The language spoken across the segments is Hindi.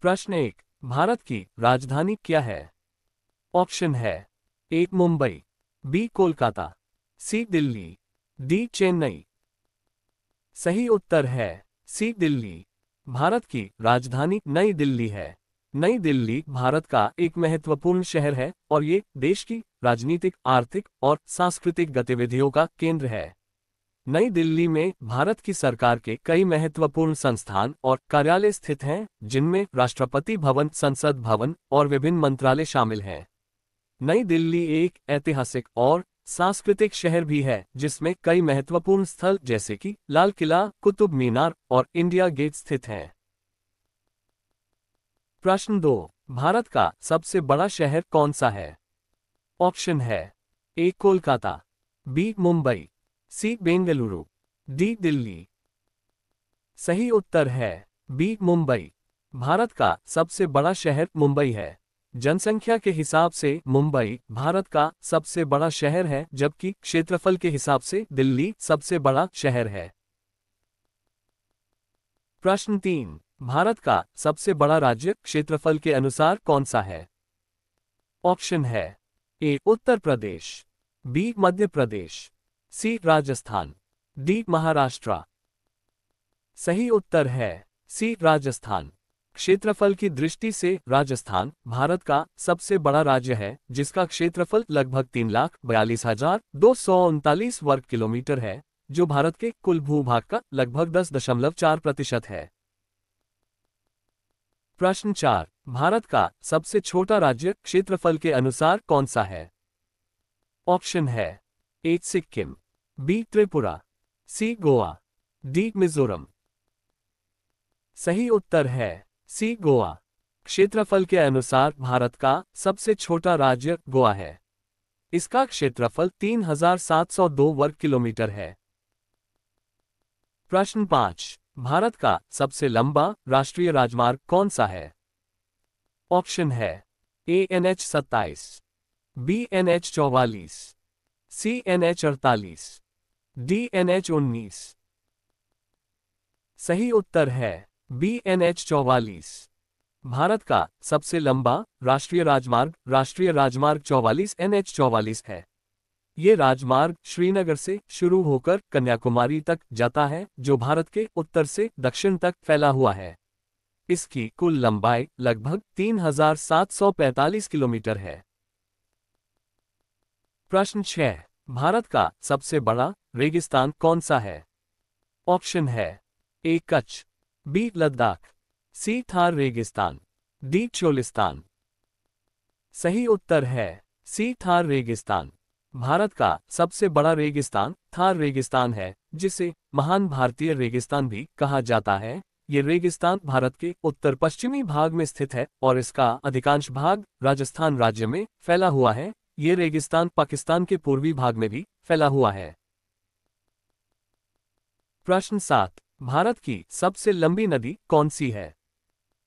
प्रश्न 1। भारत की राजधानी क्या है? ऑप्शन है ए मुंबई, बी कोलकाता, सी दिल्ली, डी चेन्नई। सही उत्तर है सी दिल्ली। भारत की राजधानी नई दिल्ली है। नई दिल्ली भारत का एक महत्वपूर्ण शहर है और ये देश की राजनीतिक, आर्थिक और सांस्कृतिक गतिविधियों का केंद्र है। नई दिल्ली में भारत की सरकार के कई महत्वपूर्ण संस्थान और कार्यालय स्थित हैं, जिनमें राष्ट्रपति भवन, संसद भवन और विभिन्न मंत्रालय शामिल हैं। नई दिल्ली एक ऐतिहासिक और सांस्कृतिक शहर भी है, जिसमें कई महत्वपूर्ण स्थल जैसे कि लाल किला, कुतुब मीनार और इंडिया गेट स्थित हैं। प्रश्न 2। भारत का सबसे बड़ा शहर कौन सा है? ऑप्शन है ए कोलकाता, बी मुंबई, सी बेंगलुरु, डी दिल्ली। सही उत्तर है बी मुंबई। भारत का सबसे बड़ा शहर मुंबई है। जनसंख्या के हिसाब से मुंबई भारत का सबसे बड़ा शहर है, जबकि क्षेत्रफल के हिसाब से दिल्ली सबसे बड़ा शहर है। प्रश्न 3। भारत का सबसे बड़ा राज्य क्षेत्रफल के अनुसार कौन सा है? ऑप्शन है ए उत्तर प्रदेश, बी मध्य प्रदेश, सी राजस्थान, डी महाराष्ट्र। सही उत्तर है सी राजस्थान। क्षेत्रफल की दृष्टि से राजस्थान भारत का सबसे बड़ा राज्य है, जिसका क्षेत्रफल लगभग 3,42,239 वर्ग किलोमीटर है, जो भारत के कुल भूभाग का लगभग 10.4% है। प्रश्न 4। भारत का सबसे छोटा राज्य क्षेत्रफल के अनुसार कौन सा है? ऑप्शन है ए सिक्किम, बी त्रिपुरा, सी गोवा, डी मिजोरम। सही उत्तर है सी गोवा। क्षेत्रफल के अनुसार भारत का सबसे छोटा राज्य गोवा है। इसका क्षेत्रफल 3,702 वर्ग किलोमीटर है। प्रश्न 5। भारत का सबसे लंबा राष्ट्रीय राजमार्ग कौन सा है? ऑप्शन है ए NH-27, बी NH-44, सी NH-48, डी NH-19। सही उत्तर है बी NH-44। भारत का सबसे लंबा राष्ट्रीय राजमार्ग 44 NH-44 है। ये राजमार्ग श्रीनगर से शुरू होकर कन्याकुमारी तक जाता है, जो भारत के उत्तर से दक्षिण तक फैला हुआ है। इसकी कुल लंबाई लगभग 3,745 किलोमीटर है। प्रश्न 6। भारत का सबसे बड़ा रेगिस्तान कौन सा है? ऑप्शन है ए कच्छ, बी लद्दाख, सी थार रेगिस्तान, डी चोलिस्तान। सही उत्तर है सी थार रेगिस्तान। भारत का सबसे बड़ा रेगिस्तान थार रेगिस्तान है, जिसे महान भारतीय रेगिस्तान भी कहा जाता है। ये रेगिस्तान भारत के उत्तर पश्चिमी भाग में स्थित है और इसका अधिकांश भाग राजस्थान राज्य में फैला हुआ है। ये रेगिस्तान पाकिस्तान के पूर्वी भाग में भी फैला हुआ है। प्रश्न 7। भारत की सबसे लंबी नदी कौन सी है?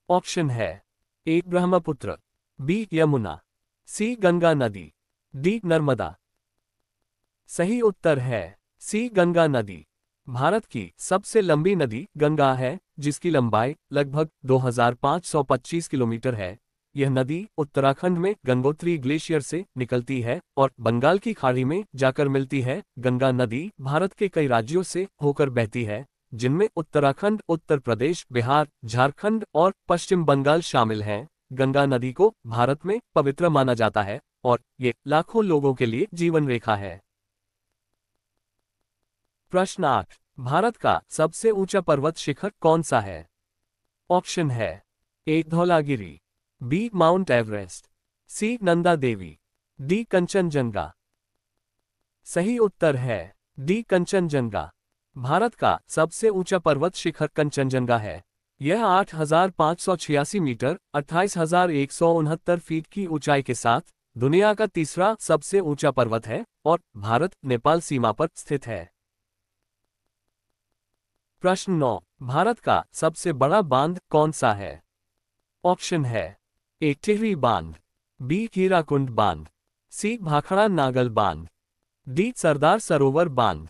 ऑप्शन है ए ब्रह्मपुत्र, बी यमुना, सी गंगा नदी, डी नर्मदा। सही उत्तर है सी गंगा नदी। भारत की सबसे लंबी नदी गंगा है, जिसकी लंबाई लगभग 2,525 किलोमीटर है। यह नदी उत्तराखंड में गंगोत्री ग्लेशियर से निकलती है और बंगाल की खाड़ी में जाकर मिलती है। गंगा नदी भारत के कई राज्यों से होकर बहती है, जिनमें उत्तराखंड, उत्तर प्रदेश, बिहार, झारखंड और पश्चिम बंगाल शामिल हैं। गंगा नदी को भारत में पवित्र माना जाता है और ये लाखों लोगों के लिए जीवन रेखा है। प्रश्न 8। भारत का सबसे ऊंचा पर्वत शिखर कौन सा है? ऑप्शन है ए धौलागिरी, बी माउंट एवरेस्ट, सी नंदा देवी, डी कंचनजंगा। सही उत्तर है डी कंचनजंगा। भारत का सबसे ऊंचा पर्वत शिखर कंचनजंगा है। यह 8,586 मीटर 28,169 फीट की ऊंचाई के साथ दुनिया का तीसरा सबसे ऊंचा पर्वत है और भारत नेपाल सीमा पर स्थित है। प्रश्न 9। भारत का सबसे बड़ा बांध कौन सा है? ऑप्शन है ए टिहरी बांध, बी हीराकुंड बांध, सी भाखड़ा नागल बांध, डी सरदार सरोवर बांध।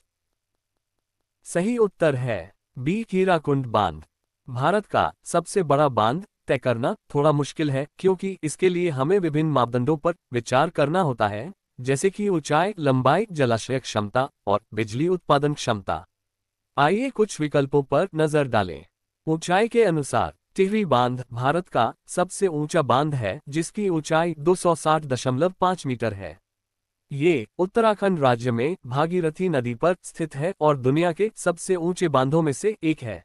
सही उत्तर है बी हीराकुंड बांध। भारत का सबसे बड़ा बांध तय करना थोड़ा मुश्किल है क्योंकि इसके लिए हमें विभिन्न मापदंडों पर विचार करना होता है, जैसे कि ऊंचाई, लंबाई, जलाशय क्षमता और बिजली उत्पादन क्षमता। आइए कुछ विकल्पों पर नजर डालें। ऊंचाई के अनुसार टिहरी बांध भारत का सबसे ऊंचा बांध है, जिसकी ऊंचाई 260.5 मीटर है। ये उत्तराखंड राज्य में भागीरथी नदी पर स्थित है और दुनिया के सबसे ऊंचे बांधों में से एक है।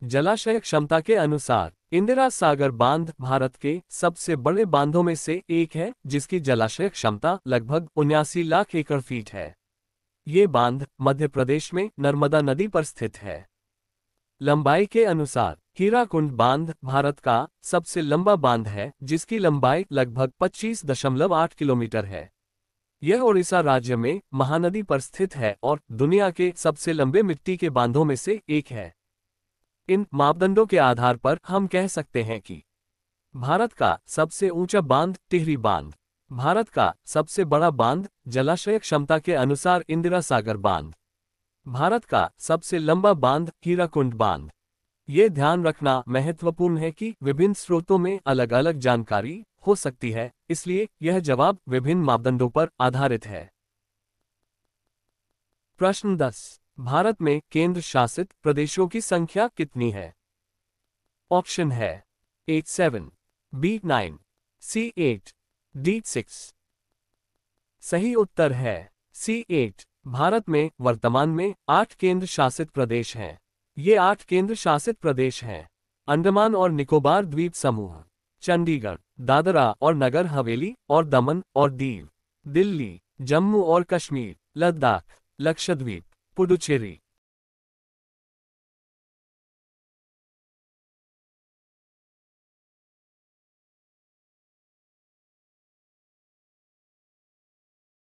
जलाशय क्षमता के अनुसार इंदिरा सागर बांध भारत के सबसे बड़े बांधों में से एक है, जिसकी जलाशय क्षमता लगभग 79 लाख एकड़ फीट है। ये बांध मध्य प्रदेश में नर्मदा नदी पर स्थित है। लंबाई के अनुसार हीराकुंड बांध भारत का सबसे लंबा बांध है, जिसकी लंबाई लगभग 25.8 किलोमीटर है। यह ओडिशा राज्य में महानदी पर स्थित है और दुनिया के सबसे लंबे मिट्टी के बांधों में से एक है। इन मापदंडों के आधार पर हम कह सकते हैं कि भारत का सबसे ऊंचा बांध टिहरी बांध, भारत का सबसे बड़ा बांध जलाशय क्षमता के अनुसार इंदिरा सागर बांध, भारत का सबसे लंबा बांध हीराकुंड बांध। ये ध्यान रखना महत्वपूर्ण है कि विभिन्न स्रोतों में अलग अलग जानकारी हो सकती है, इसलिए यह जवाब विभिन्न मापदंडों पर आधारित है। प्रश्न 10। भारत में केंद्र शासित प्रदेशों की संख्या कितनी है? ऑप्शन है A 7, B 9, C 8, D 6। सही उत्तर है C 8। भारत में वर्तमान में 8 केंद्र शासित प्रदेश हैं। ये 8 केंद्र शासित प्रदेश हैं: अंडमान और निकोबार द्वीप समूह, चंडीगढ़, दादरा और नगर हवेली और दमन और दीव, दिल्ली, जम्मू और कश्मीर, लद्दाख, लक्षद्वीप, पुडुचेरी।